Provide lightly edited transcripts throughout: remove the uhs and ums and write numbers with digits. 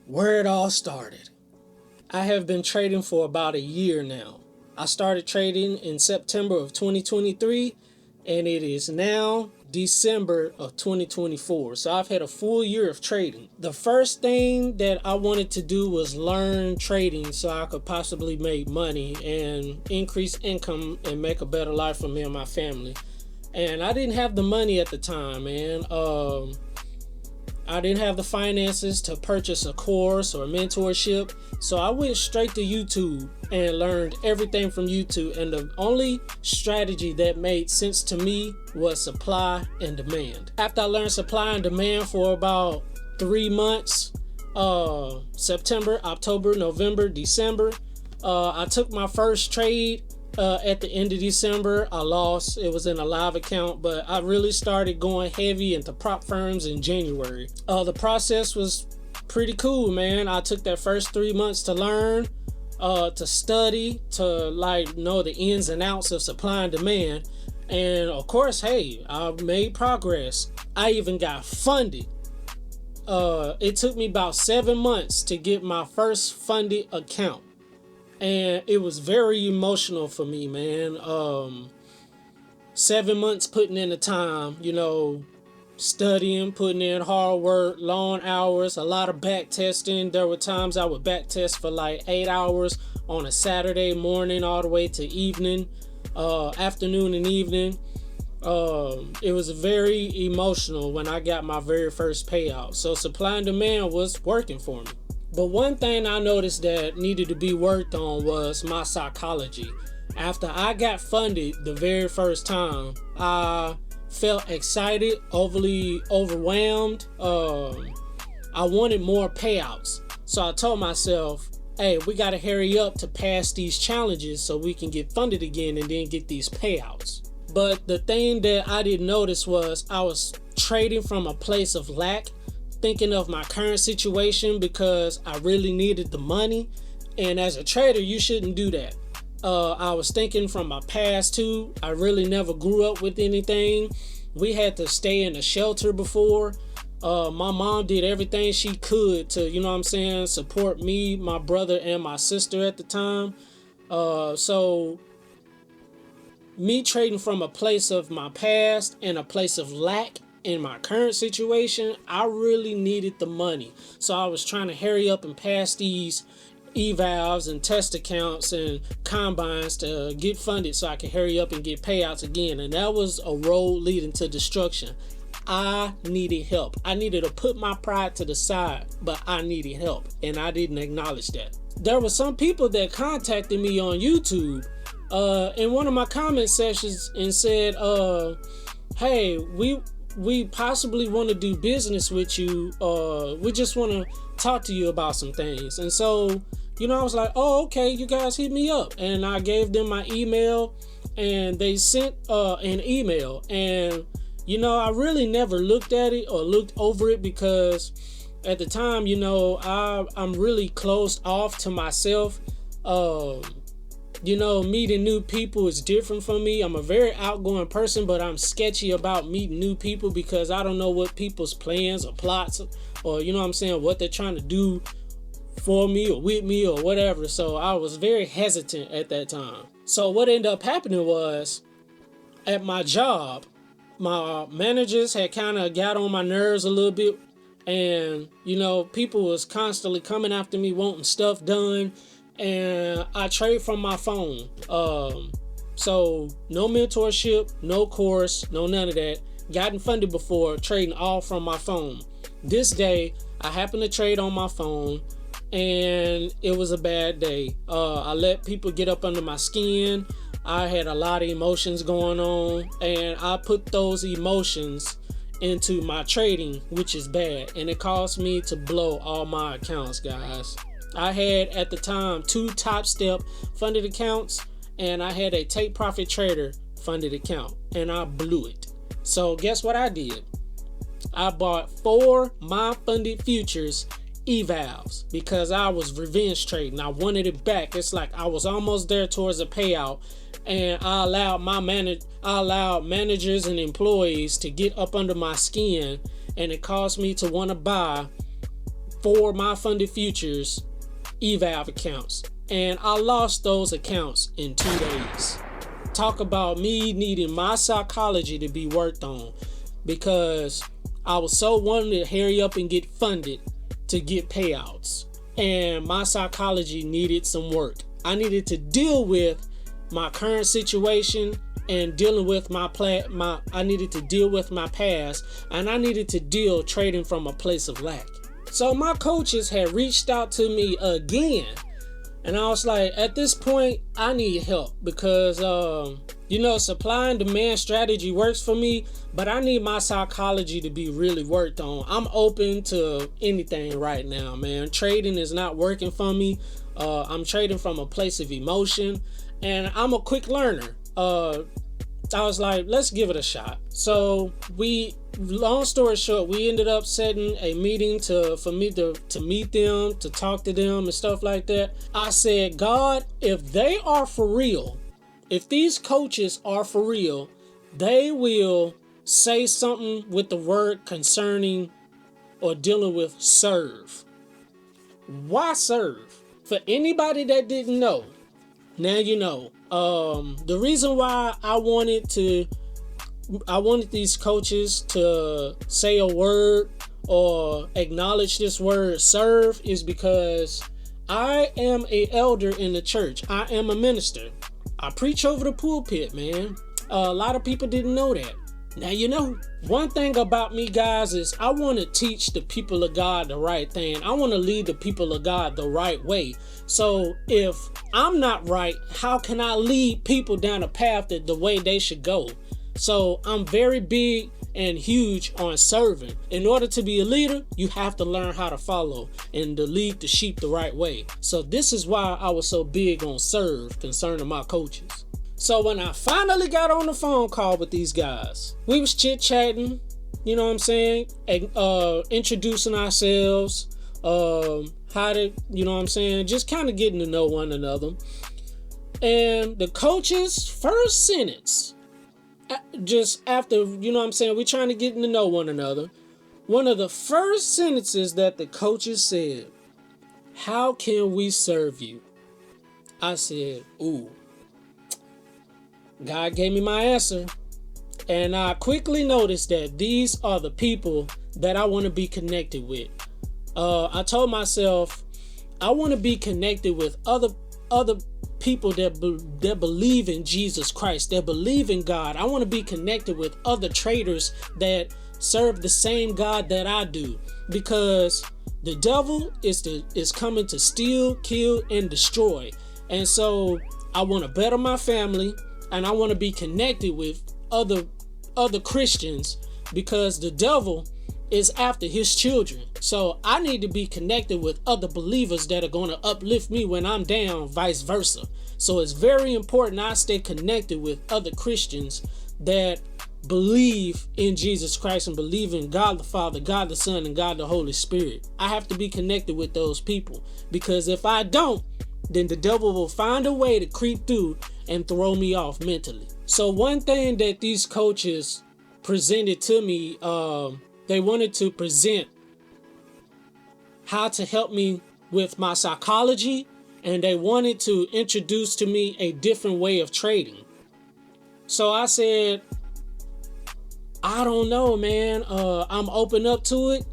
Where it all started. I have been trading for about a year now. I started trading in September of 2023 and it is now December of 2024. So I've had a full year of trading. The first thing that I wanted to do was learn trading so I could possibly make money and increase income and make a better life for me and my family. And I didn't have the money at the time, man. I didn't have the finances to purchase a course or mentorship, so I went straight to YouTube and learned everything from YouTube. And the only strategy that made sense to me was supply and demand. After I learned supply and demand for about 3 months, September, October, November, December, I took my first trade. At the end of December, I lost. It was in a live account, but I really started going heavy into prop firms in January. The process was pretty cool, man. I took that first 3 months to learn, to study, to know the ins and outs of supply and demand. And of course, hey, I made progress. I even got funded. It took me about 7 months to get my first funded account. And it was very emotional for me, man. 7 months putting in the time, studying, putting in hard work, long hours, a lot of back testing. There were times I would back test for like 8 hours on a Saturday morning all the way to evening, afternoon and evening. It was very emotional when I got my very first payout. So supply and demand was working for me. But one thing I noticed that needed to be worked on was my psychology. After I got funded the very first time, I felt excited, overly overwhelmed. I wanted more payouts. So I told myself, hey, we got to hurry up to pass these challenges so we can get funded again and then get these payouts. But the thing that I didn't notice was I was trading from a place of lack, thinking of my current situation because I really needed the money. And as a trader, you shouldn't do that. I was thinking from my past too. I really never grew up with anything. We had to stay in a shelter before. My mom did everything she could to, support me, my brother, and my sister at the time. So me trading from a place of my past and a place of lack in my current situation, I really needed the money. So I was trying to hurry up and pass these evals and test accounts and combines to get funded so I could hurry up and get payouts again. And that was a road leading to destruction. I needed help. I needed to put my pride to the side, but I needed help, and I didn't acknowledge that. There were some people that contacted me on YouTube in one of my comment sessions and said, hey, we possibly want to do business with you. We just want to talk to you about some things. And so, I was like, oh, okay, you guys hit me up. And I gave them my email and they sent an email. And, I really never looked at it or looked over it because at the time, I'm really closed off to myself. Meeting new people is different from me. I'm a very outgoing person, but I'm sketchy about meeting new people because I don't know what people's plans or plots or, what they're trying to do for me or with me or whatever. So I was very hesitant at that time. So what ended up happening was at my job, my managers had kind of got on my nerves a little bit. And, people was constantly coming after me wanting stuff done. And I trade from my phone. So no mentorship, no course, no none of that. Gotten funded before, trading all from my phone. This day, I happened to trade on my phone and it was a bad day. I let people get up under my skin. I had a lot of emotions going on and I put those emotions into my trading, which is bad. And it caused me to blow all my accounts, guys. I had at the time 2 Top Step funded accounts and I had a Take Profit Trader funded account and I blew it. So guess what I did? I bought 4 my funded futures evals because I was revenge trading. I wanted it back. It's like I was almost there towards a payout and I allowed managers and employees to get up under my skin and it caused me to want to buy 4 my funded futures eval accounts, and I lost those accounts in 2 days. Talk about me needing my psychology to be worked on, because I was so wanting to hurry up and get funded to get payouts, and my psychology needed some work. I needed to deal with my current situation and dealing with I needed to deal with my past, and I needed to deal trading from a place of lack. So my coaches had reached out to me again, and I was like, at this point, I need help, because supply and demand strategy works for me, but I need my psychology to be really worked on. I'm open to anything right now, man. Trading is not working for me. I'm trading from a place of emotion, and I'm a quick learner. I was like, let's give it a shot. So long story short, we ended up setting a meeting for me to meet them, to talk to them and stuff like that. I said, God, if they are for real, if these coaches are for real, they will say something with the word concerning or dealing with serve. Why serve? For anybody that didn't know, now you know. The reason why I wanted these coaches to say a word or acknowledge this word serve is because I am an elder in the church. I am a minister. I preach over the pulpit, man. A lot of people didn't know that. Now you know. One thing about me, guys, is I want to teach the people of God the right thing. I want to lead the people of God the right way. So if I'm not right, how can I lead people down a path that the way they should go? So I'm very big and huge on serving. In order to be a leader, you have to learn how to follow and to lead the sheep the right way. So this is why I was so big on serve concerning my coaches. So when I finally got on the phone call with these guys, we was chit-chatting, you know what I'm saying? Introducing ourselves, how to, you know what I'm saying? Just kind of getting to know one another. And the coach's first sentence, just after, you know what I'm saying, we're trying to get to know one another. One of the first sentences that the coaches said, how can we serve you? I said, ooh. God gave me my answer, and I quickly noticed that these are the people that I want to be connected with. I told myself I want to be connected with other people that believe in Jesus Christ, that believe in God. I want to be connected with other traders that serve the same God that I do, because the devil is coming to steal, kill, and destroy. And so I want to better my family. And I want to be connected with other Christians, because the devil is after his children. So I need to be connected with other believers that are going to uplift me when I'm down, vice versa. So it's very important I stay connected with other Christians that believe in Jesus Christ and believe in God the Father, God the Son, and God the Holy Spirit. I have to be connected with those people, because if I don't, then the devil will find a way to creep through and throw me off mentally. So one thing that these coaches presented to me, they wanted to present how to help me with my psychology, and they wanted to introduce to me a different way of trading. So I said, I don't know, man. I'm open up to it.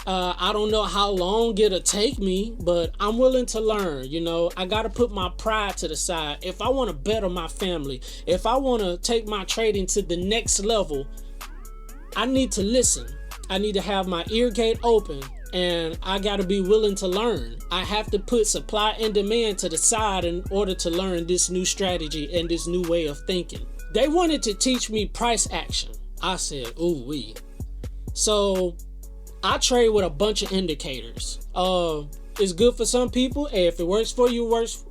I don't know how long it'll take me, but I'm willing to learn. You know, I got to put my pride to the side. If I want to better my family, if I want to take my trading to the next level, I need to listen. I need to have my ear gate open, and I got to be willing to learn. I have to put supply and demand to the side in order to learn this new strategy and this new way of thinking. They wanted to teach me price action. I said, ooh wee. So I trade with a bunch of indicators. It's good for some people. And if it works for you,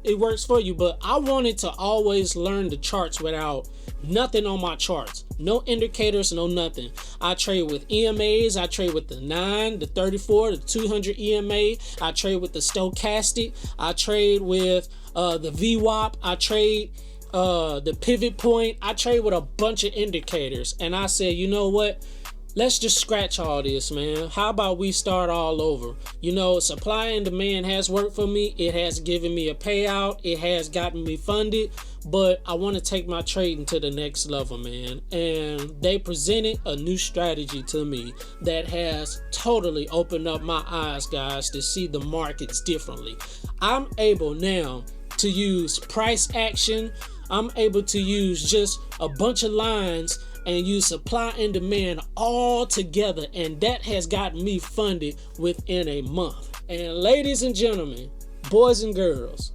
it works for you. But I wanted to always learn the charts without nothing on my charts. No indicators, no nothing. I trade with EMAs. I trade with the 9, the 34, the 200 EMA. I trade with the stochastic. I trade with the VWAP. I trade the pivot point. I trade with a bunch of indicators. And I said, you know what? let's just scratch all this, man. How about we start all over? You know, supply and demand has worked for me. It has given me a payout. It has gotten me funded. But I want to take my trading to the next level, man. And they presented a new strategy to me that has totally opened up my eyes, guys, to see the markets differently. I'm able now to use price action. I'm able to use just a bunch of lines and use supply and demand all together, and that has gotten me funded within a month. And ladies and gentlemen, boys and girls,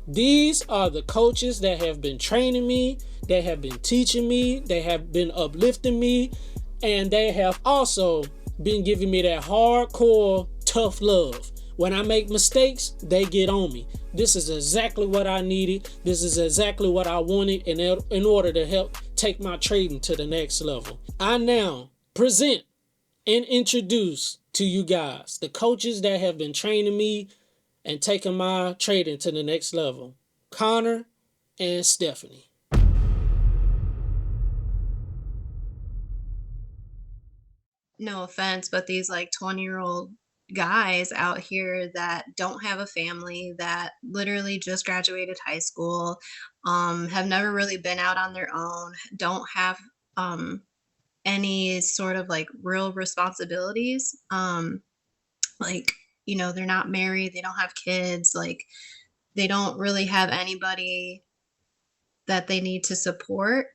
these are the coaches that have been training me, that have been teaching me, they have been uplifting me, and they have also been giving me that hardcore tough love. When I make mistakes, they get on me. This is exactly what I needed. This is exactly what I wanted in order to help take my trading to the next level. I now present and introduce to you guys the coaches that have been training me and taking my trading to the next level. Connor and Stephanie. No offense, but these like 20-year-old guys out here that don't have a family, that literally just graduated high school, have never really been out on their own, don't have um, any sort of like real responsibilities. Like, they're not married, they don't have kids, like, they don't really have anybody that they need to support.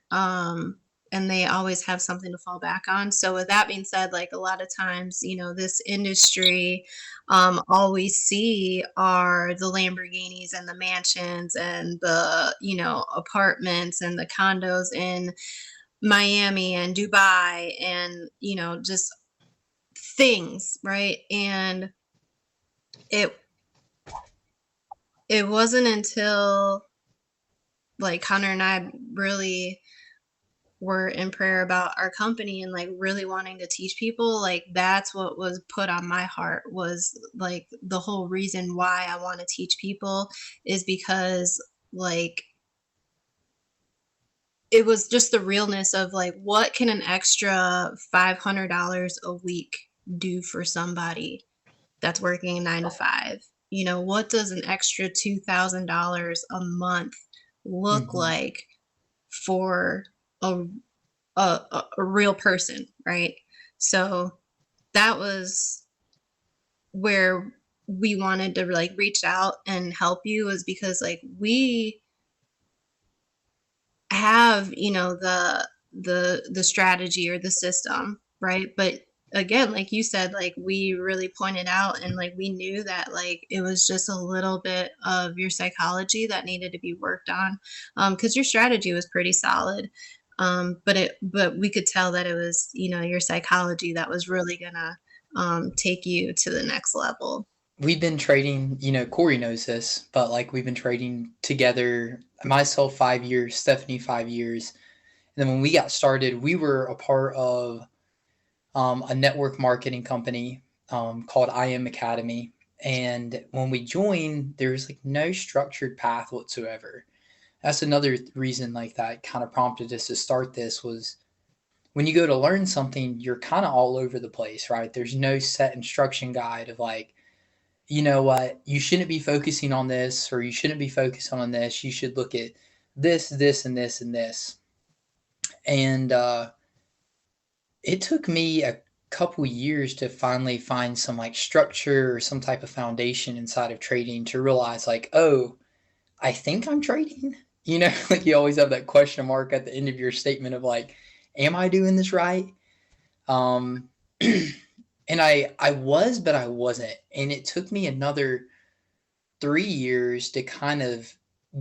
And they always have something to fall back on. So with that being said, like a lot of times, this industry, all we see are the Lamborghinis and the mansions and the, apartments and the condos in Miami and Dubai and, just things, right? And it it wasn't until like Connor and I really were in prayer about our company and like really wanting to teach people, like that's what was put on my heart, was like the whole reason why I want to teach people is because like it was just the realness of like what can an extra $500 a week do for somebody that's working a 9 to 5. What does an extra $2,000 a month look Mm-hmm. like for a a real person, right? So that was where we wanted to like reach out and help you, is because like we have, the strategy or the system, right? But again, like you said, like we really pointed out and like we knew that like it was just a little bit of your psychology that needed to be worked on, because your strategy was pretty solid, but we could tell that it was, your psychology that was really gonna take you to the next level. We've been trading, Corey knows this, but like we've been trading together, myself 5 years, Stephanie 5 years. And then when we got started, we were a part of a network marketing company called I Am Academy. And when we joined, there was like no structured path whatsoever. That's another reason like that kind of prompted us to start this was when you go to learn something, you're kind of all over the place, right? There's no set instruction guide of like, you know what, you shouldn't be focusing on this or you shouldn't be focusing on this. You should look at this, and this, and this. And it took me a couple years to finally find some like structure or some type of foundation inside of trading to realize like, oh, I think I'm trading. Like you always have that question mark at the end of your statement of like, am I doing this right? Um, and I was, but I wasn't. And it took me another 3 years to kind of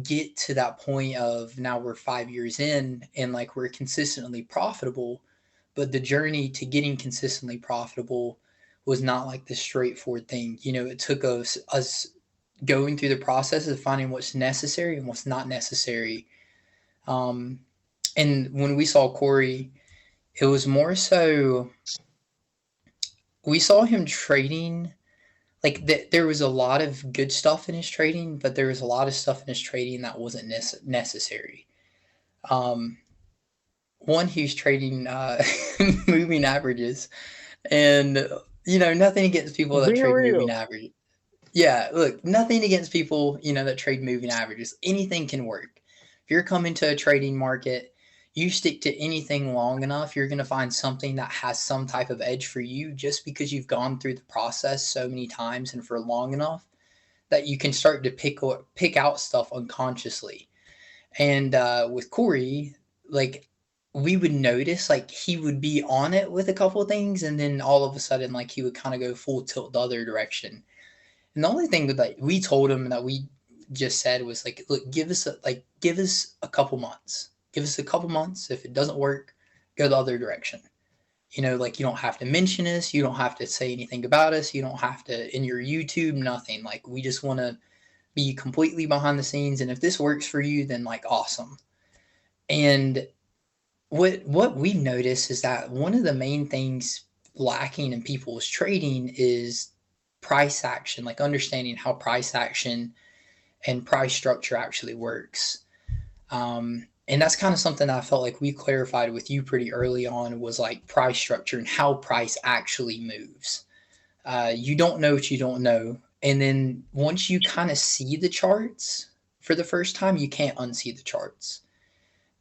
get to that point of now we're 5 years in and like we're consistently profitable. But the journey to getting consistently profitable was not like this straightforward thing. It took us going through the process of finding what's necessary and what's not necessary. Um, and when we saw Corey, it was more so we saw him trading like there was a lot of good stuff in his trading, but there was a lot of stuff in his trading that wasn't necessary. Um, one who's trading moving averages, and nothing against people that Be trade moving real. averages. Yeah, look, nothing against people, that trade moving averages. Anything can work. If you're coming to a trading market, you stick to anything long enough, you're going to find something that has some type of edge for you just because you've gone through the process so many times and for long enough that you can start to pick out stuff unconsciously. And with Corey, like we would notice like he would be on it with a couple of things and then all of a sudden like he would kind of go full tilt the other direction. And the only thing that we told him that we just said was like, look, give us a couple months. Give us a couple months. If it doesn't work, go the other direction. Like you don't have to mention us, you don't have to say anything about us, you don't have to in your YouTube, nothing. Like we just want to be completely behind the scenes, and if this works for you, then like awesome. And what we notice is that one of the main things lacking in people's trading is price action, like understanding how price action and price structure actually works. And that's kind of something that I felt like we clarified with you pretty early on was like price structure and how price actually moves. You don't know what you don't know. And then once you kind of see the charts for the first time, you can't unsee the charts.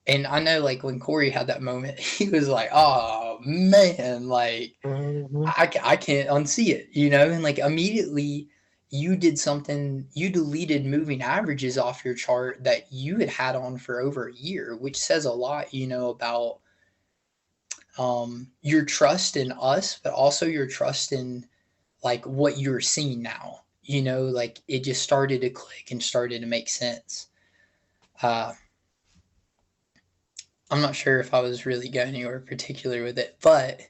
And I know like when Corey had that moment, he was like, oh man, like Hmm. I can't unsee it, and like immediately you did something, you deleted moving averages off your chart that you had on for over a year, which says a lot, about your trust in us, but also your trust in like what you're seeing now, like it just started to click and started to make sense. Uh, I'm not sure if I was really going anywhere particular with it, but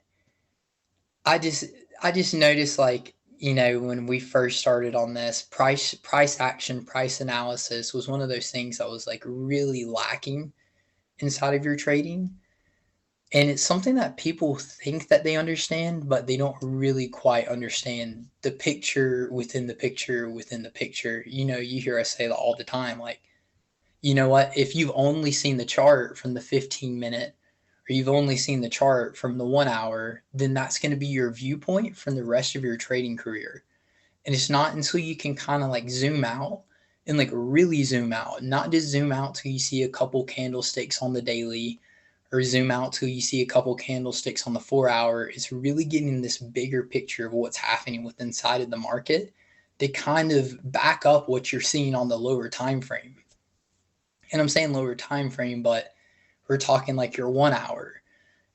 I just I just noticed like when we first started on this price action price analysis was one of those things that was like really lacking inside of your trading, and it's something that people think that they understand but they don't really quite understand the picture within the picture within the picture. You hear us say that all the time, like what, if you've only seen the chart from the 15-minute or you've only seen the chart from the 1 hour, then that's going to be your viewpoint from the rest of your trading career. And it's not until you can kind of like zoom out and like really zoom out, not just zoom out till you see a couple candlesticks on the daily or zoom out till you see a couple candlesticks on the 4 hour. It's really getting this bigger picture of what's happening with inside of the market to kind of back up what you're seeing on the lower time frame. And I'm saying lower time frame, but we're talking like your 1 hour,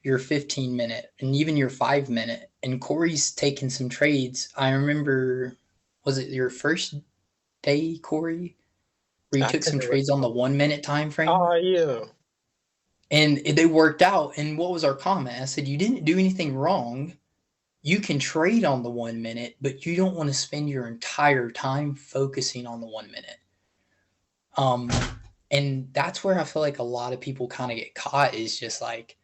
your 15-minute, and even your 5 minute. And Corey's taken some trades. I remember, was it your first day, Corey, where you I took can't some trades on the recall. 1 minute time frame? Oh yeah. And they worked out. And what was our comment? I said, you didn't do anything wrong. You can trade on the 1 minute, but you don't want to spend your entire time focusing on the 1 minute. Um, and that's where I feel like a lot of people kind of get caught is just like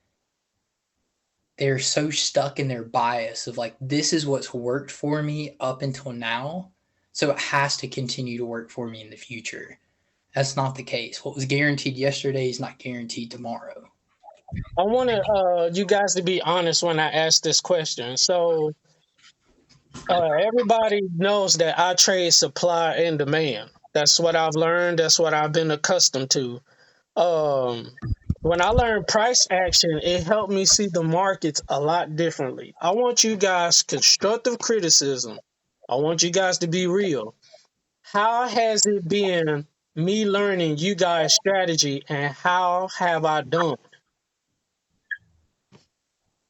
they're so stuck in their bias of like, this is what's worked for me up until now. So it has to continue to work for me in the future. That's not the case. What was guaranteed yesterday is not guaranteed tomorrow. I wanted you guys to be honest when I ask this question. So everybody knows that I trade supply and demand. That's what I've learned. That's what I've been accustomed to. Um, when I learned price action, it helped me see the markets a lot differently. I want you guys constructive criticism. I want you guys to be real. How has it been me learning you guys' strategy and how have I done?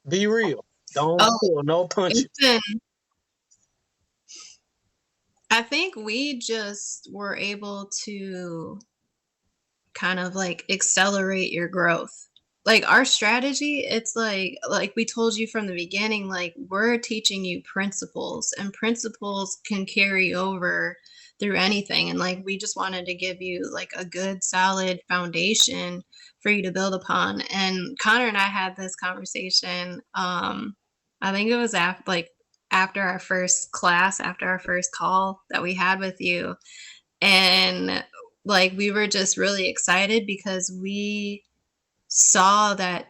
Be real. Don't Oh, pull no punches. it's been, I think we just were able to kind of like accelerate your growth. Like our strategy, it's like we told you from the beginning, like we're teaching you principles and principles can carry over through anything. And like we just wanted to give you like a good solid foundation for you to build upon. And Connor and I had this conversation. I think it was after our first class, after our first call that we had with you. And like we were just really excited because we saw that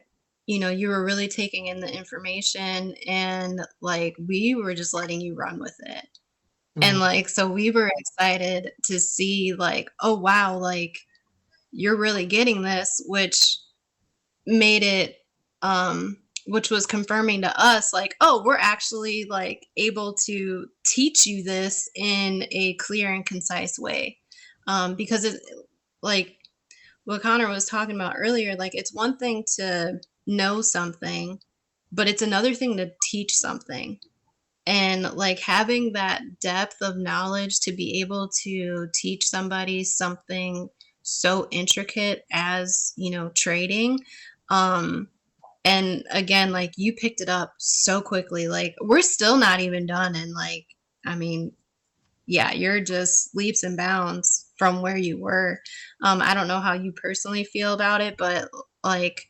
you were really taking in the information, and like we were just letting you run with it. And Mm. like, so we were excited to see like, oh wow, like you're really getting this, made it which was confirming to us like, oh, we're actually like able to teach you this in a clear and concise way. Because it, like what Connor was talking about earlier, like it's one thing to know something, but it's another thing to teach something. And like having that depth of knowledge to be able to teach somebody something so intricate as, trading. Um, and again, like you picked it up so quickly. Like we're still not even done. And like, I mean, yeah, you're just leaps and bounds from where you were. I don't know how you personally feel about it, but like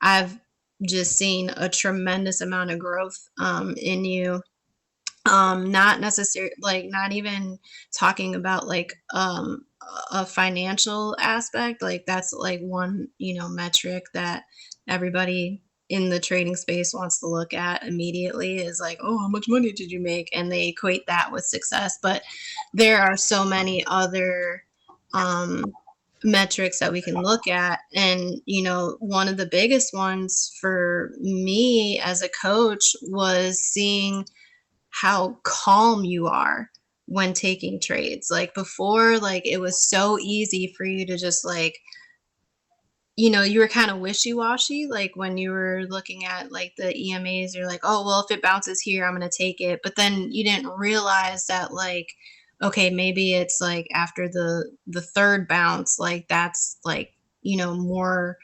I've just seen a tremendous amount of growth in you. Not necessarily like not even talking about like a financial aspect. Like that's like one, metric that everybody in the trading space wants to look at immediately is like, oh, how much money did you make? And they equate that with success. But there are so many other um metrics that we can look at. And one of the biggest ones for me as a coach was seeing how calm you are when taking trades. Like before, like it was so easy for you to just like, you were kind of wishy-washy. Like when you were looking at like the EMAs, you're like, oh, well, if it bounces here, I'm going to take it. But then you didn't realize that like, okay, maybe it's like after the third bounce, like that's like, more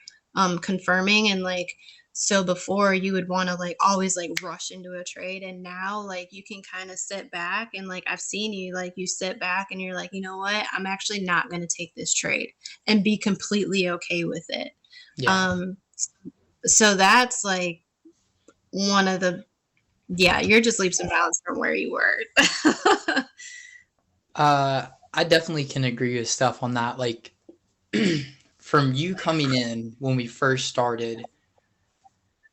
confirming. And like, so before you would want to like always like rush into a trade, and now like you can kind of sit back, and like I've seen you like you sit back and you're like, you know what, I'm actually not going to take this trade, and be completely okay with it. Yeah. Um, so that's like one of the, yeah, you're just leaps and bounds from where you were. I definitely can agree with stuff on that. Like, from you coming in when we first started,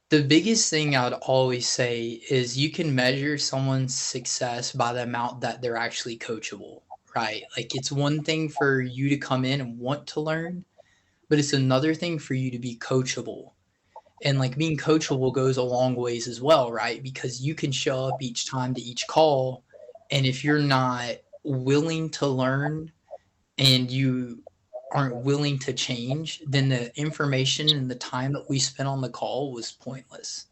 the biggest thing I would always say is you can measure someone's success by the amount that they're actually coachable, right? Like, it's one thing for you to come in and want to learn, but it's another thing for you to be coachable. And like being coachable goes a long ways as well, right? Because you can show up each time to each call, and if you're not willing to learn and you aren't willing to change, then the information and the time that we spent on the call was pointless.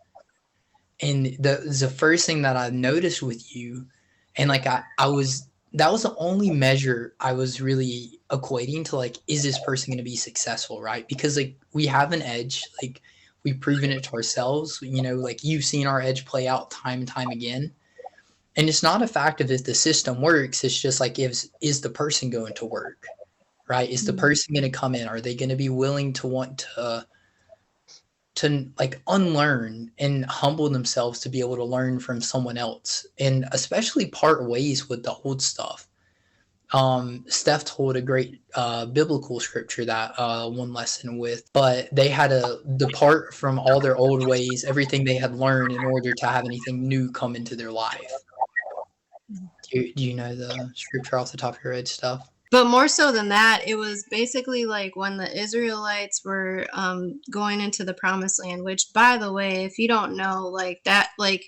And the first thing that I noticed with you, and like I was that was the only measure I was really equating to, like, is this person going to be successful, right? Because like we have an edge, like we've proven it to ourselves, like you've seen our edge play out time and time again. And it's not a fact of if the system works, it's just like, is the person going to work, right? Is the person going to come in? Are they going to be willing to want to like unlearn and humble themselves to be able to learn from someone else, and especially part ways with the old stuff. Steph told a great biblical scripture that one lesson with, but they had to depart from all their old ways, everything they had learned, in order to have anything new come into their life. Do you know the scripture off the top of your head, stuff? But more so than that, it was basically like when the Israelites were going into the promised land, which by the way, if you don't know, like that, like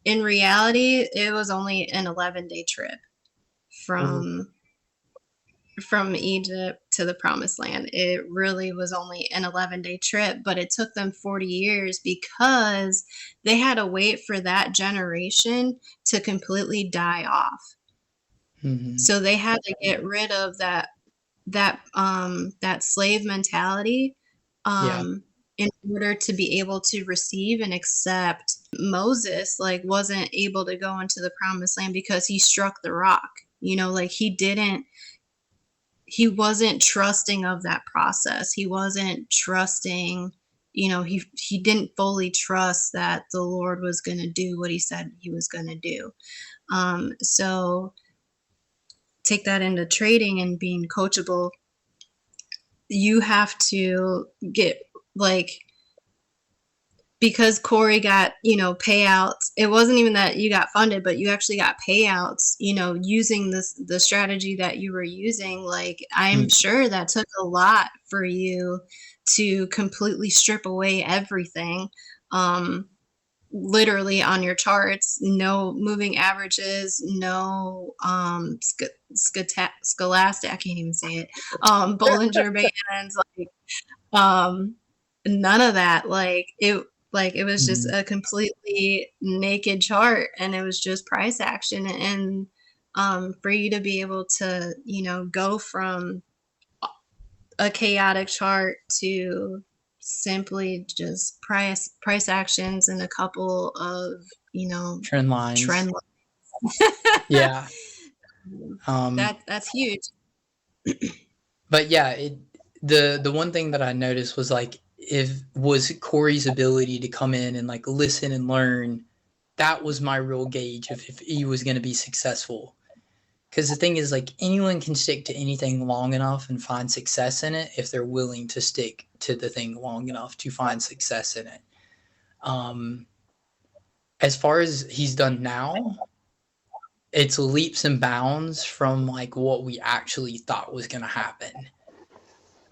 in reality, it was only an 11-day trip from from Egypt to the promised land. It really was only an 11-day trip, but it took them 40 years because they had to wait for that generation to completely die off. Mm-hmm. So they had to get rid of that slave mentality Yeah. in order to be able to receive and accept. Moses like wasn't able to go into the promised land because he struck the rock. Like he wasn't trusting of that process. He wasn't trusting, he didn't fully trust that the Lord was going to do what he said he was going to do. So take that into trading and being coachable. You have to get like because Corey got, payouts, it wasn't even that you got funded, but you actually got payouts, using the strategy that you were using. Like, I'm sure that took a lot for you to completely strip away everything. Literally on your charts, no moving averages, no scholastic, I can't even say it, Bollinger Bands, like, none of that. It was just a completely naked chart, and it was just price action. And for you to be able to, go from a chaotic chart to simply just price actions and a couple of, Trend lines. trend Yeah. that's huge. But yeah, the one thing that I noticed was like was Corey's ability to come in and like listen and learn. That was my real gauge of if he was going to be successful. Because the thing is, like, anyone can stick to anything long enough and find success in it if they're willing to stick to the thing long enough to find success in it. As far as he's done now, it's leaps and bounds from like what we actually thought was going to happen.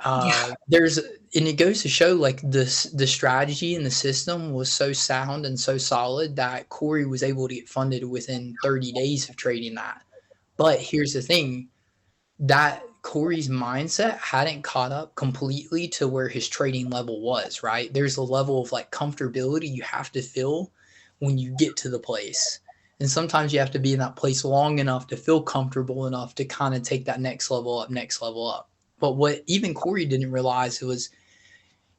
Yeah. And it goes to show like the strategy and the system was so sound and so solid that Corey was able to get funded within 30 days of trading that. But here's the thing, that Corey's mindset hadn't caught up completely to where his trading level was, right? There's a level of like comfortability you have to feel when you get to the place. And sometimes you have to be in that place long enough to feel comfortable enough to kind of take that next level up. But what even Corey didn't realize was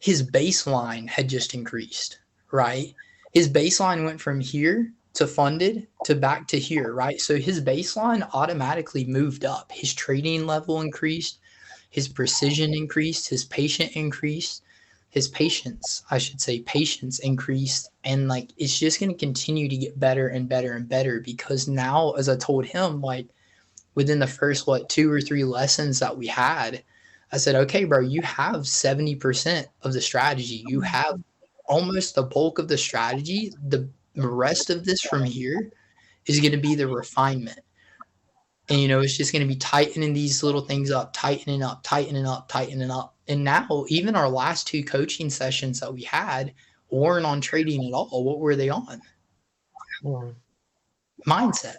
his baseline had just increased, right? His baseline went from here to funded to back to here, right? So his baseline automatically moved up. His trading level increased, his precision increased, his patience increased, patience increased. And like, it's just going to continue to get better and better and better because now, as I told him, like within the first, 2 or 3 lessons that we had, I said, okay, bro, you have 70% of the strategy. You have almost the bulk of the strategy. The rest of this from here is going to be the refinement. And, it's just going to be tightening these little things up, tightening up. And now, even our last 2 coaching sessions that we had weren't on trading at all. What were they on? Mindset.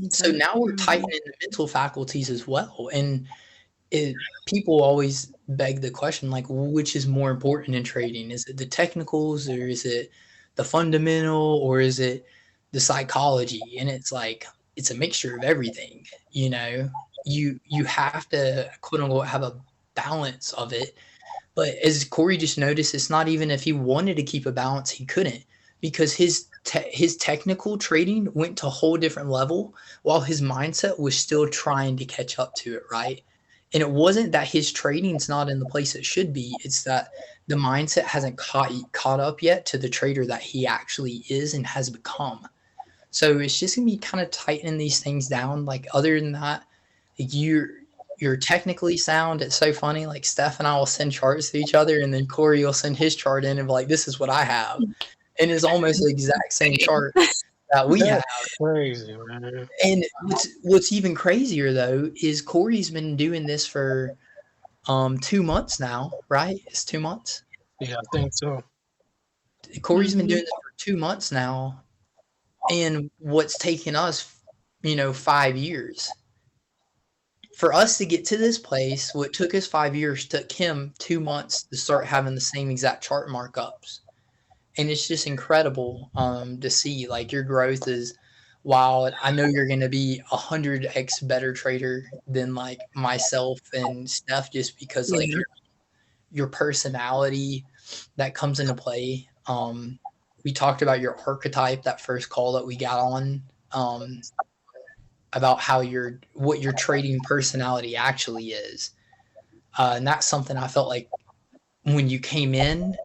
So now we're tightening the mental faculties as well. And people always beg the question, like, which is more important in trading? Is it the technicals, or is it the fundamental, or is it the psychology? And it's like, it's a mixture of everything. You have to, quote unquote, have a balance of it. But as Corey just noticed, it's not even if he wanted to keep a balance, he couldn't, because his technical trading went to a whole different level while his mindset was still trying to catch up to it, right? And it wasn't that his trading's not in the place it should be. It's that the mindset hasn't caught up yet to the trader that he actually is and has become. So it's just going to be kind of tightening these things down. Like, other than that, you're technically sound. It's so funny. Like, Steph and I will send charts to each other, and then Corey will send his chart in and be like, this is what I have. And it's almost the exact same chart that we have. Crazy, man. And what's even crazier though is Corey's been doing this for 2 months now, right? It's 2 months. Yeah, I think so. Corey's been doing this for 2 months now, and what's taken us, 5 years. For us to get to this place, what took us 5 years took him 2 months to start having the same exact chart markups. And it's just incredible to see, like, your growth is wild. I know you're going to be 100x better trader than like myself and Steph, just because like your personality that comes into play. We talked about your archetype that first call that we got on, about what your trading personality actually is. And that's something I felt like when you came in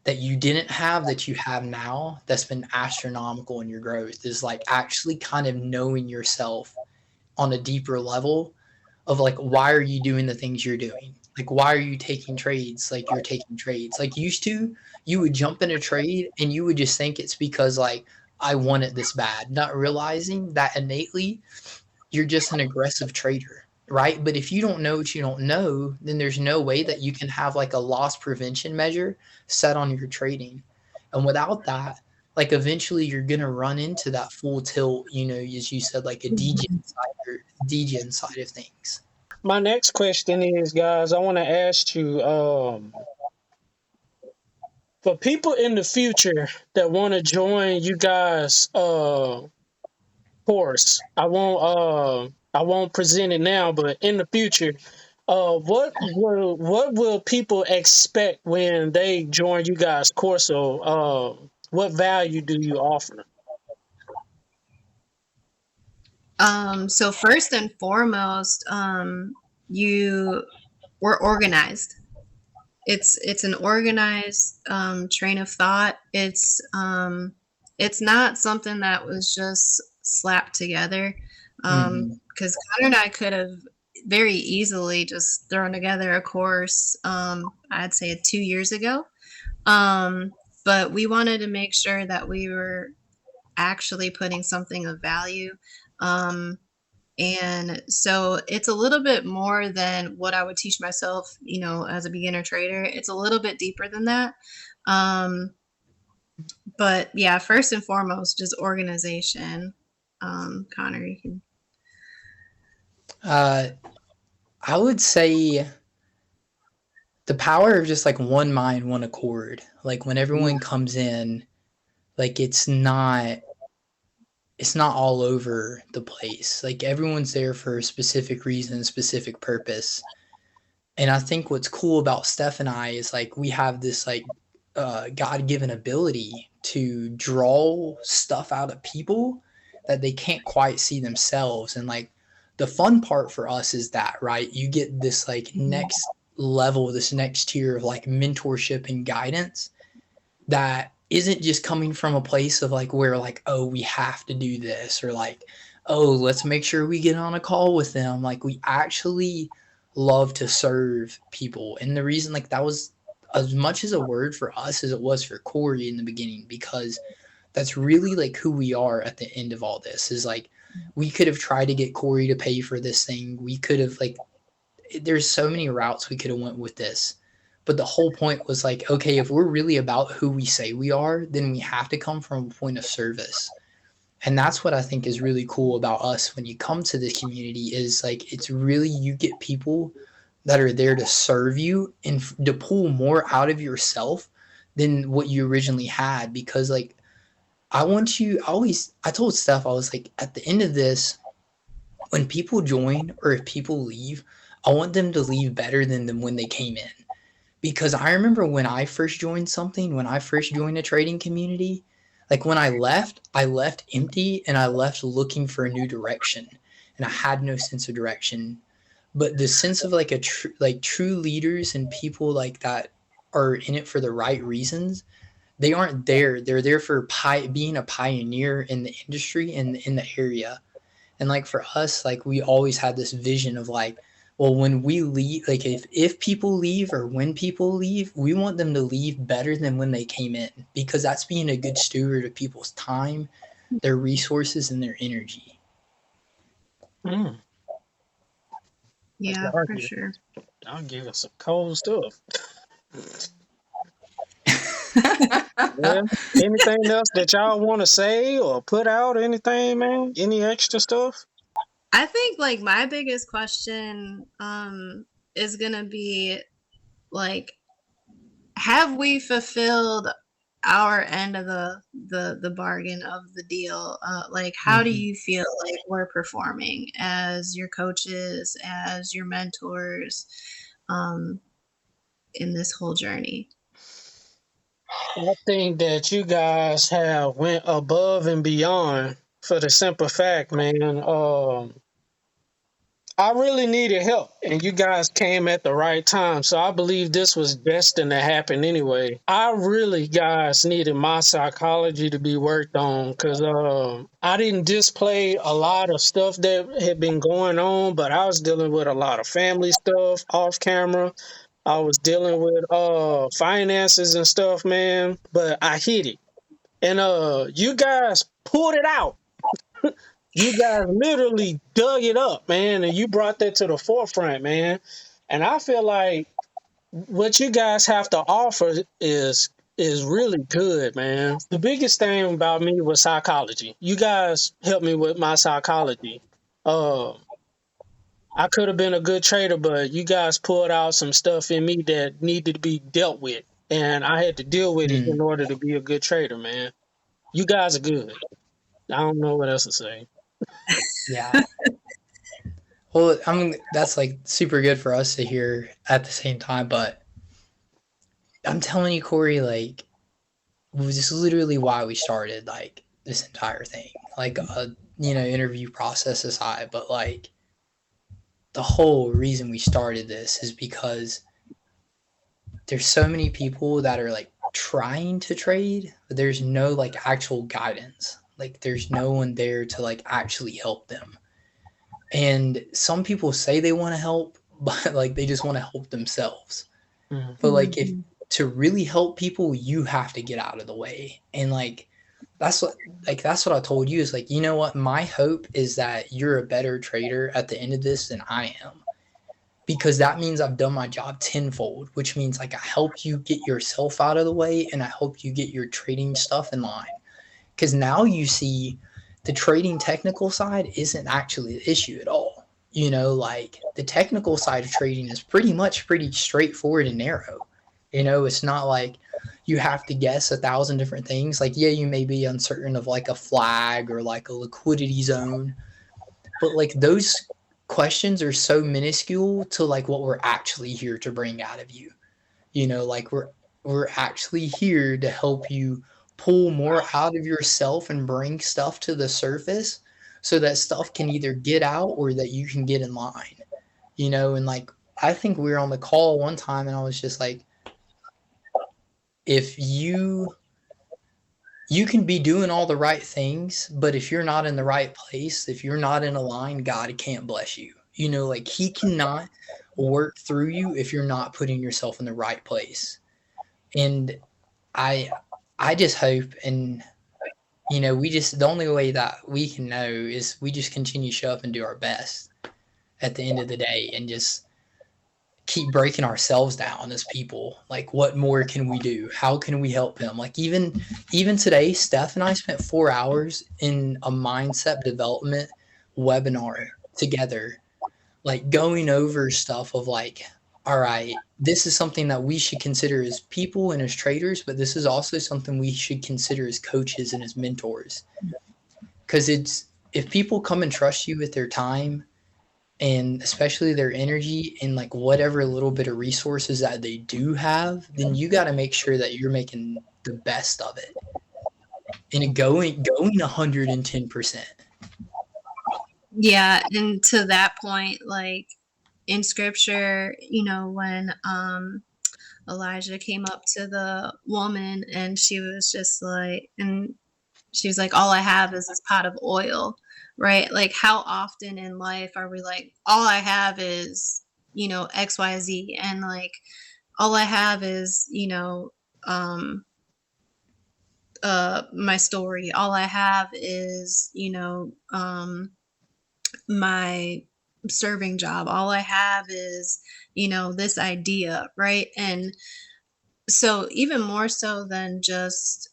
that you didn't have, that you have now, that's been astronomical in your growth, is like actually kind of knowing yourself on a deeper level of like, why are you doing the things you're doing? Like, why are you taking trades? Like, you're taking trades. Like, used to, you would jump in a trade and you would just think it's because, like, I want it this bad, not realizing that innately you're just an aggressive trader, right? But if you don't know what you don't know, then there's no way that you can have like a loss prevention measure set on your trading. And without that, like eventually you're gonna run into that full tilt, as you said, like a DGen side of things. My next question is, guys, I want to ask you, for people in the future that want to join you guys, course, I won't present it now, but in the future, what will people expect when they join you guys' course? So, what value do you offer? So first and foremost, you we're organized. It's an organized train of thought. It's not something that was just slapped together. Mm-hmm. Because Connor and I could have very easily just thrown together a course. I'd say 2 years ago. Um, but we wanted to make sure that we were actually putting something of value. Um, and so it's a little bit more than what I would teach myself, as a beginner trader. It's a little bit deeper than that. Um, but yeah, first and foremost, just organization. Connor, you can. Uh, I would say the power of just like one mind, one accord. Like when everyone comes in, like it's not all over the place. Like everyone's there for a specific reason, specific purpose. And I think what's cool about Steph and I is like we have this like God-given ability to draw stuff out of people that they can't quite see themselves. And like the fun part for us is that, right? You get this like next level, this next tier of like mentorship and guidance that isn't just coming from a place of like where like, oh, we have to do this, or like, oh, let's make sure we get on a call with them. Like we actually love to serve people. And the reason like that was as much as a word for us as it was for Corey in the beginning, because that's really like who we are at the end of all this is like we could have tried to get Corey to pay for this thing. We could have like there's so many routes we could have went with this. But the whole point was like, okay, if we're really about who we say we are, then we have to come from a point of service. And that's what I think is really cool about us when you come to this community is like it's really you get people that are there to serve you and to pull more out of yourself than what you originally had. Because like I told Steph, I was like, at the end of this, when people join or if people leave, I want them to leave better than when they came in. Because I remember when I first joined something, when I first joined a trading community, like when I left empty and I left looking for a new direction. And I had no sense of direction. But the sense of like true leaders and people like that are in it for the right reasons. They aren't there. They're there for being a pioneer in the industry and in the area. And like for us, like we always had this vision of like, well, when we leave, like if people leave or when people leave, we want them to leave better than when they came in, because that's being a good steward of people's time, their resources, and their energy. Mm, Yeah, y'all for give, sure. y'all give us some cold stuff. Well, anything else that y'all want to say or put out? Anything, man? Any extra stuff? I think like my biggest question is gonna be like, have we fulfilled our end of the bargain of the deal? Like, how do Mm-hmm. you feel like we're performing as your coaches, as your mentors, um, in this whole journey? I think that you guys have went above and beyond for the simple fact, man. I really needed help, and you guys came at the right time. So I believe this was destined to happen anyway. I really, guys, needed my psychology to be worked on because I didn't display a lot of stuff that had been going on, but I was dealing with a lot of family stuff off camera. I was dealing with finances and stuff, man. But I hit it, and you guys pulled it out. You guys literally dug it up, man, and you brought that to the forefront, man. And I feel like what you guys have to offer is really good, man. The biggest thing about me was psychology. You guys helped me with my psychology. Uh, I could have been a good trader, but you guys pulled out some stuff in me that needed to be dealt with, and I had to deal with it in Mm, order to be a good trader, man. You guys are good. I don't know what else to say. yeah. Well, I mean, that's like super good for us to hear at the same time. But I'm telling you, Corey, like, this is literally why we started like this entire thing. Like, interview process aside, but like the whole reason we started this is because there's so many people that are like trying to trade, but there's no like actual guidance. Like, there's no one there to like actually help them. And some people say they want to help, but like they just want to help themselves. Mhm. But like, if Mhm. to really help people, you have to get out of the way. And like that's what I told you is like, you know what? My hope is that you're a better trader at the end of this than I am. Because that means I've done my job tenfold, which means like I helped you get yourself out of the way and I helped you get your trading stuff in line. Because now you see the trading technical side isn't actually the issue at all. Like the technical side of trading is pretty straightforward and narrow. It's not like you have to guess 1,000 different things. Like, yeah, you may be uncertain of like a flag or like a liquidity zone, but like those questions are so minuscule to like what we're actually here to bring out of you. Like we're actually here to help you pull more out of yourself and bring stuff to the surface so that stuff can either get out or that you can get in line. And like I think we were on the call one time and I was just like, if you can be doing all the right things, but if you're not in the right place, if you're not in a line, God can't bless you. Like he cannot work through you if you're not putting yourself in the right place. And I I just hope, and we just, the only way that we can know is we just continue to show up and do our best at the end of the day and just keep breaking ourselves down as people. Like, what more can we do? How can we help him? Like, even today, Steph and I spent 4 hours in a mindset development webinar together, like going over stuff of like, all right, this is something that we should consider as people and as traders, but this is also something we should consider as coaches and as mentors. Because it's, if people come and trust you with their time and especially their energy and like whatever little bit of resources that they do have, then you got to make sure that you're making the best of it and going 110%. Yeah, and to that point, like in scripture, when Elijah came up to the woman and she was just like, and she was like, all I have is this pot of oil, right? Like, how often in life are we like, all I have is, XYZ, and like, all I have is, um, my story. All I have is, my serving job. All I have is, this idea, right? And so, even more so than just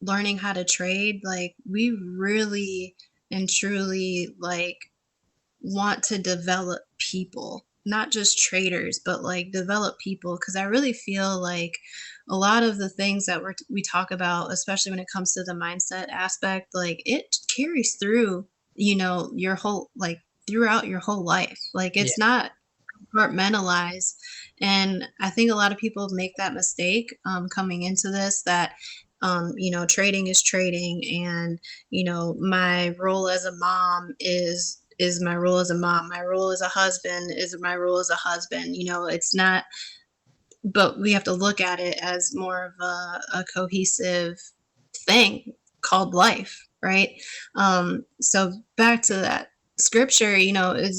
learning how to trade, like, we really and truly like want to develop people, not just traders, but like develop people. Because I really feel like a lot of the things that we talk about, especially when it comes to the mindset aspect, like it carries through, your whole, like throughout your whole life. Like Yeah. it's not compartmentalized. And I think a lot of people make that mistake coming into this, that trading is trading, and my role as a mom is is my role as a mom. My role as a husband is my role as a husband. You know, it's not, but we have to look at it as more of a cohesive thing called life, right? So back to that scripture, you know, it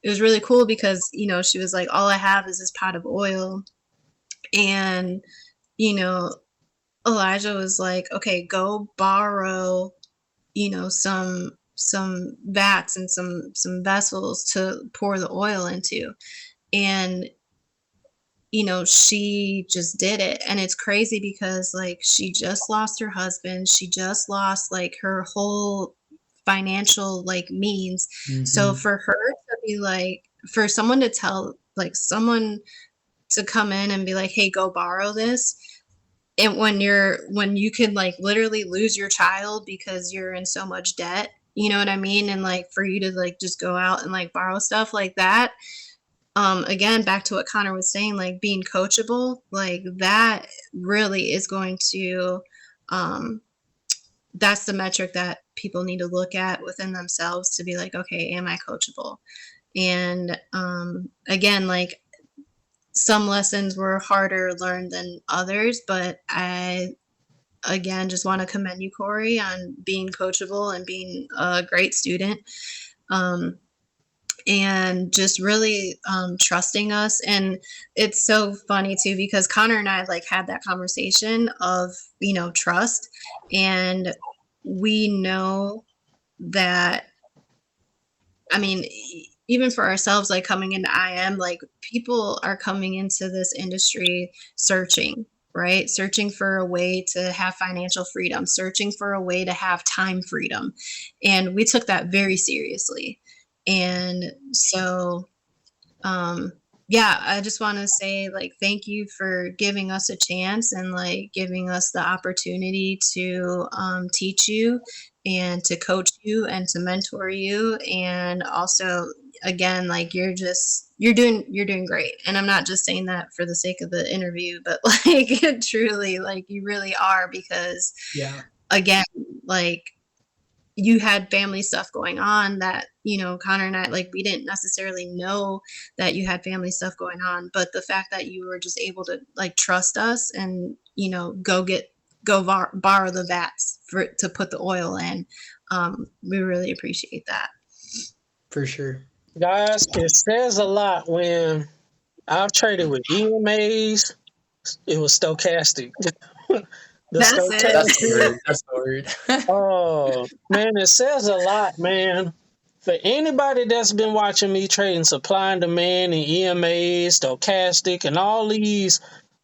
was really cool because, you know, she was like, all I have is this pot of oil. And, you know, Elijah was like, okay, go borrow, you know, some vats and some vessels to pour the oil into. And, you know, she just did it. And it's crazy because like she just lost her husband. She just lost like her whole financial like means. So Mm-hmm. for her to be like, for someone to tell like someone to come in and be like, hey, go borrow this. And when you can like literally lose your child because you're in so much debt, you know what I mean? And like for you to like just go out and like borrow stuff like that, again, back to what Connor was saying, like being coachable, like that really is going to, um, that's the metric that people need to look at within themselves to be like, okay, am I coachable? And again, like some lessons were harder learned than others, but I, again, just want to commend you, Corey, on being coachable and being a great student. Um, and just really trusting us. And it's so funny too because Connor and I like had that conversation of, you know, trust, and we know that, I mean, even for ourselves, like coming into IM, like people are coming into this industry searching, right? Searching for a way to have financial freedom, searching for a way to have time freedom. And we took that very seriously. And so, yeah, I just want to say like thank you for giving us a chance and like giving us the opportunity to teach you and to coach you and to mentor you. And also, again, like you're doing great. And I'm not just saying that for the sake of the interview, but like truly, like you really are, because Yeah. again, like you had family stuff going on that, you know, Connor and I, like, we didn't necessarily know that you had family stuff going on, but the fact that you were just able to like trust us and, you know, borrow the vats to put the oil in. We really appreciate that. For sure. Guys, it says a lot when I've traded with EMAs. It was stochastic. The That's it. That's the stochastic. word. That's the word. Oh man, it says a lot, man. For anybody that's been watching me trading supply and demand and EMAs, stochastic, and all these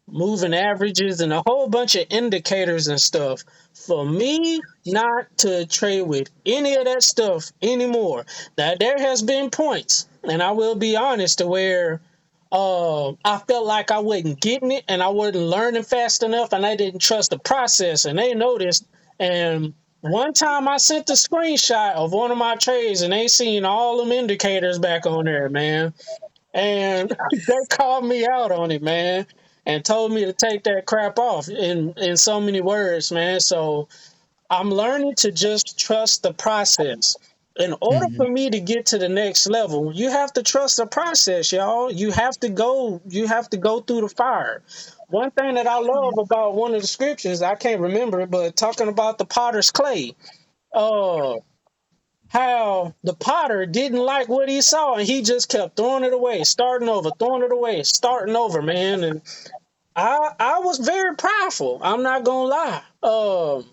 moving averages and a whole bunch of indicators and stuff, for me not to trade with any of that stuff anymore. Now there has been points, and I will be honest, to where I felt like I wasn't getting it and I wasn't learning fast enough and I didn't trust the process, and they noticed. And one time I sent a screenshot of one of my trades and they seen all them indicators back on there, man. And they called me out on it, man, and told me to take that crap off in so many words, man. So I'm learning to just trust the process. In order Hmm. for me to get to the next level, you have to trust the process, y'all. You have to go through the fire. One thing that I love about one of the scriptures, I can't remember it, but talking about the potter's clay, uh, how the potter didn't like what he saw and he just kept throwing it away, starting over, throwing it away, starting over, man. And I was very prideful. I'm not gonna lie.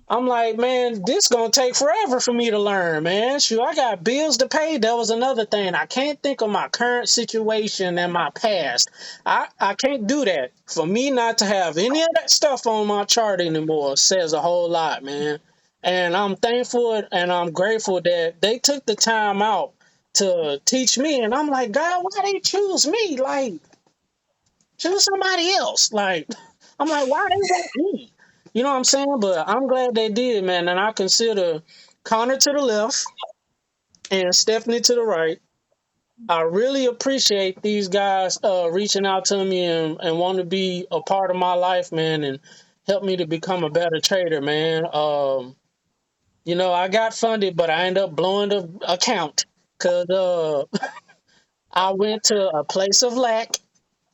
I'm like, man, this gonna take forever for me to learn, man. Shoot, I got bills to pay. That was another thing. I can't think of my current situation and my past. I can't do that. For me not to have any of that stuff on my chart anymore says a whole lot, man. And I'm thankful and I'm grateful that they took the time out to teach me. And I'm like, God, why they choose me? Like, choose somebody else. Like, I'm like, why they want me? You know what I'm saying? But I'm glad they did, man. And I consider Connor to the left and Stephanie to the right. I really appreciate these guys reaching out to me and want to be a part of my life, man, and help me to become a better trader, man. I got funded, but I ended up blowing the account because I went to a place of lack.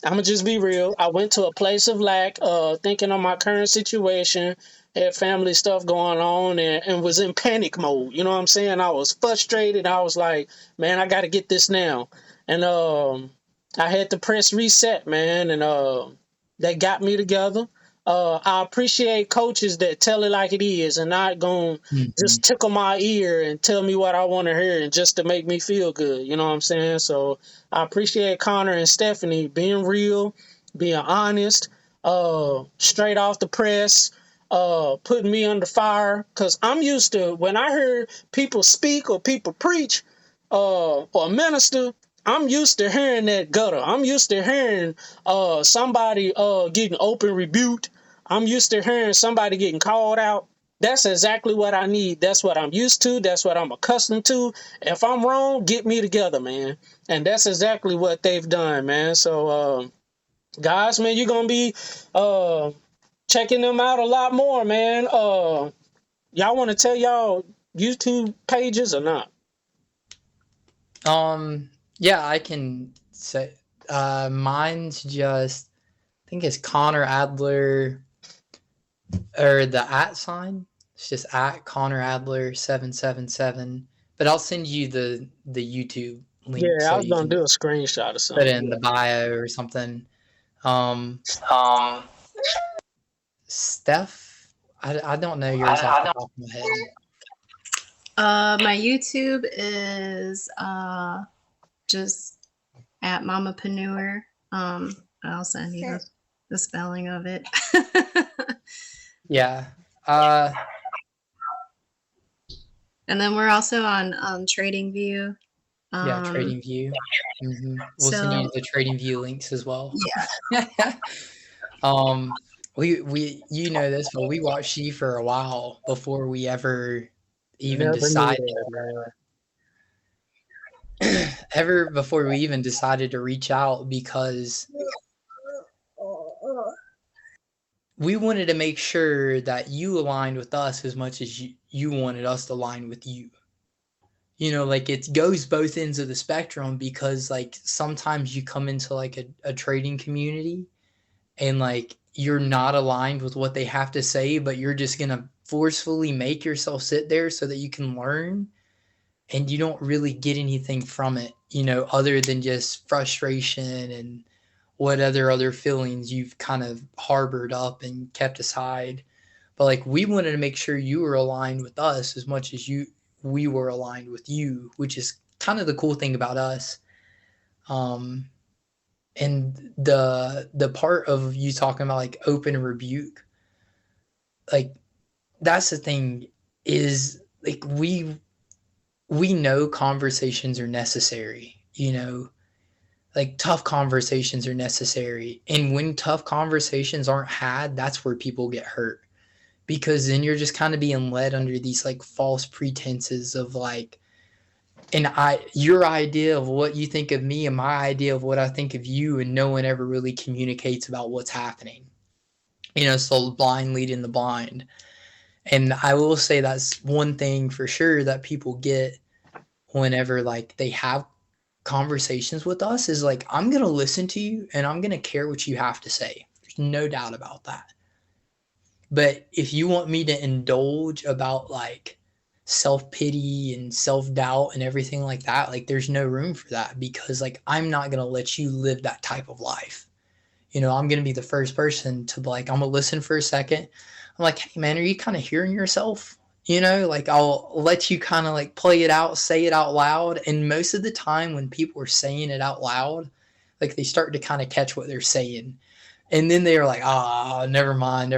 I'm gonna just be real. I went to a place of lack, thinking on my current situation, had family stuff going on, and was in panic mode. You know what I'm saying? I was frustrated. I was like, man, I got to get this now. And I had to press reset, man, and that got me together. I appreciate coaches that tell it like it is and not going to Mhm. just tickle my ear and tell me what I want to hear and just to make me feel good. You know what I'm saying? So I appreciate Connor and Stephanie being real, being honest, straight off the press, putting me under fire. Because I'm used to when I hear people speak or people preach or minister, I'm used to hearing that gutter. I'm used to hearing somebody getting open rebuked. I'm used to hearing somebody getting called out. That's exactly what I need. That's what I'm used to. That's what I'm accustomed to. If I'm wrong, get me together, man. And that's exactly what they've done, man. So, guys, man, you're gonna be uh, checking them out a lot more, man. Y'all want to tell y'all YouTube pages or not? Yeah, I can say mine's just I think it's Connor Adler or the at sign. It's just at Connor Adler 777. But I'll send you the YouTube link Yeah, I so was you gonna can do a screenshot or put it something. in the bio or something. Um, Um, Steph, I don't know yours off I the don't. top of my head. My YouTube is just at Mamapreneur. I'll send you the spelling of it. Yeah. Uh, And then we're also on Trading View. yeah, Um, Trading View. We'll send so you the Trading View links as well. yeah, um, we you know this, but we watched you for a while before we ever even Never knew decided that, man. ever before we even decided to reach out because we wanted to make sure that you aligned with us as much as you wanted us to align with you. Like it goes both ends of the spectrum because like sometimes you come into like a trading community and like you're not aligned with what they have to say, but you're just going to forcefully make yourself sit there so that you can learn and you don't really get anything from it, other than just frustration and what other feelings you've kind of harbored up and kept aside. But like we wanted to make sure you were aligned with us as much as we were aligned with you, which is kind of the cool thing about us. And the part of you talking about like open rebuke, like that's the thing is like we know conversations are necessary, like tough conversations are necessary. And when tough conversations aren't had, that's where people get hurt because then you're just kind of being led under these like false pretenses of like your idea of what you think of me and my idea of what I think of you, and no one ever really communicates about what's happening. So blind leading the blind. And I will say that's one thing for sure that people get whenever like they have conversations with us is like, I'm going to listen to you and I'm going to care what you have to say. There's no doubt about that. But if you want me to indulge about like self-pity and self-doubt and everything like that, like there's no room for that because like I'm not going to let you live that type of life. I'm going to be the first person to like, I'm going to listen for a second. I'm like, hey man, are you kind of hearing yourself? Like I'll let you kind of like play it out, say it out loud. And most of the time when people are saying it out loud, like they start to kind of catch what they're saying. And then they're like, never mind,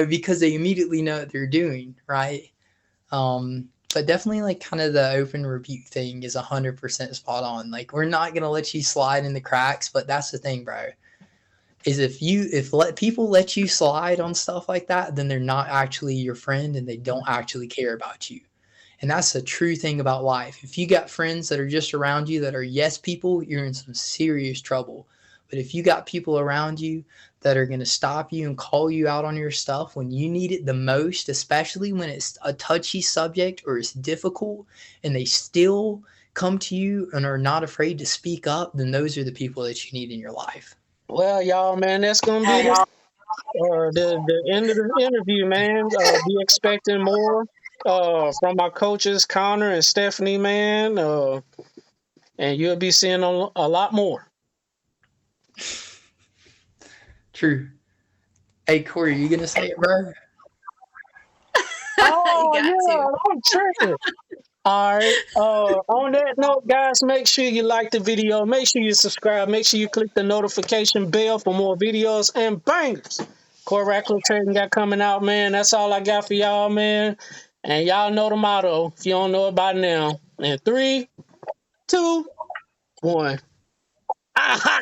because they immediately know what they're doing. Right. But definitely like kind of the open rebuke thing is 100% spot on. Like we're not going to let you slide in the cracks, but that's the thing, bro, is if let people let you slide on stuff like that, then they're not actually your friend and they don't actually care about you. And that's a true thing about life. If you got friends that are just around you that are yes people, you're in some serious trouble. But if you got people around you that are going to stop you and call you out on your stuff when you need it the most, especially when it's a touchy subject or it's difficult, and they still come to you and are not afraid to speak up, then those are the people that you need in your life. Well, y'all, man, that's gonna be the end of the interview, man. Be expecting more from our coaches, Connor and Stephanie, man. And you'll be seeing a lot more. True. Hey, Corey, you going to say it, bro? You Oh, got yeah, to. I'm tripping. All right. On that note, guys, make sure you like the video. Make sure you subscribe. Make sure you click the notification bell for more videos and bangers. Coracle Trading got coming out, man. That's all I got for y'all, man. And y'all know the motto if you don't know it by now. And 3, 2, 1. Aha!